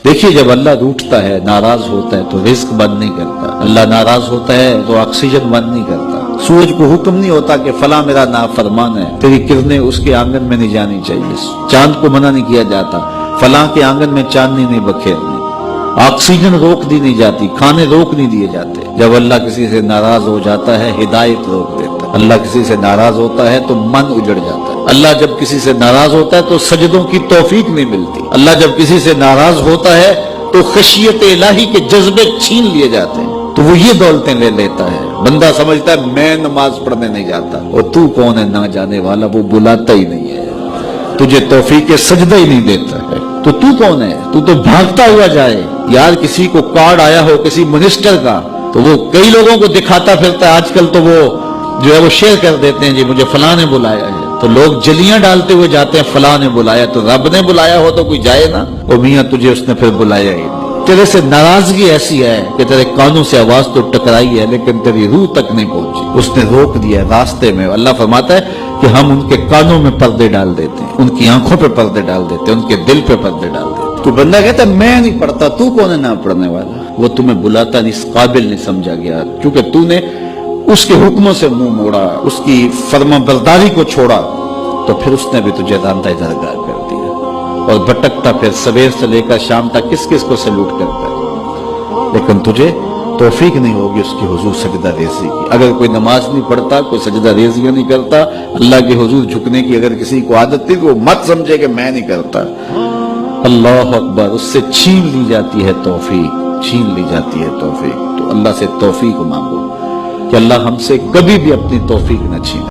دیکھیے جب اللہ روٹھتا ہے، ناراض ہوتا ہے تو رزق بند نہیں کرتا، اللہ ناراض ہوتا ہے تو آکسیجن بند نہیں کرتا۔ سورج کو حکم نہیں ہوتا کہ فلاں میرا نافرمان ہے، تیری کرنیں اس کے آنگن میں نہیں جانی چاہیے۔ چاند کو منع نہیں کیا جاتا، فلاں کے آنگن میں چاندنی نہیں بکھیرنی۔ آکسیجن روک دی نہیں جاتی، کھانے روک نہیں دیے جاتے۔ جب اللہ کسی سے ناراض ہو جاتا ہے ہدایت روک دیتا ہے، اللہ کسی سے ناراض ہوتا ہے تو من اجڑ جاتا ہے، اللہ جب کسی سے ناراض ہوتا ہے تو سجدوں کی توفیق نہیں ملتی، اللہ جب کسی سے ناراض ہوتا ہے تو خشیت الہی کے جذبے چھین لیے جاتے ہیں، تو وہ یہ دولتیں لے لیتا ہے۔ بندہ سمجھتا ہے میں نماز پڑھنے نہیں جاتا، اور تو کون ہے نہ جانے والا، وہ بلاتا ہی نہیں ہے، تجھے توفیق سجدہ ہی نہیں دیتا ہے، تو کون ہے؟ تو بھاگتا ہوا جائے۔ یار کسی کو کارڈ آیا ہو کسی منسٹر کا تو وہ کئی لوگوں کو دکھاتا پھرتا ہے، آج کل تو وہ جو ہے وہ شیئر کر دیتے ہیں، جی مجھے فلاں نے بلایا ہے، تو لوگ جلیاں ڈالتے ہوئے جاتے ہیں فلاں نے بلایا، تو رب نے بلایا ہو تو کوئی جائے نا، او میاں تجھے اس نے پھر بلایا ہی نہیں۔ تیرے سے ناراضگی ایسی ہے کہ تیرے کانوں سے آواز تو ٹکرائی ہے لیکن تیری روح تک نہیں پہنچی، اس نے روک دیا راستے میں۔ اللہ فرماتا ہے کہ ہم ان کے کانوں میں پردے ڈال دیتے ہیں، ان کی آنکھوں پہ پردے ڈال دیتے ہیں، ان کے دل پہ پردے ڈال دیتے ہیں۔ تو بندہ کہتا ہے میں نہیں پڑھتا، تو کون ہے نہ پڑھنے والا؟ وہ تمہیں بلاتا نہیں، اس قابل نہیں سمجھا گیا، کیونکہ تو نے اس کے حکموں سے منہ موڑا، اس کی فرما برداری کو چھوڑا، تو پھر اس نے بھی تجھے راندہ درگاہ کر دیا، اور بھٹکتا پھر سویر سے لے کر شام تک کس کس کو سلوٹ کرتا ہے، لیکن تجھے توفیق نہیں ہوگی اس کی حضور سجدہ ریزی کی۔ اگر کوئی نماز نہیں پڑھتا، کوئی سجدہ ریزیاں نہیں کرتا، اللہ کے حضور جھکنے کی اگر کسی کو عادت تھی تو وہ مت سمجھے کہ میں نہیں کرتا۔ اللہ اکبر، اس سے چھین لی جاتی ہے توفیق، چھین لی جاتی ہے توفیق۔ تو اللہ سے توفیق مانگو کہ اللہ ہم سے کبھی بھی اپنی توفیق نہ چھینے۔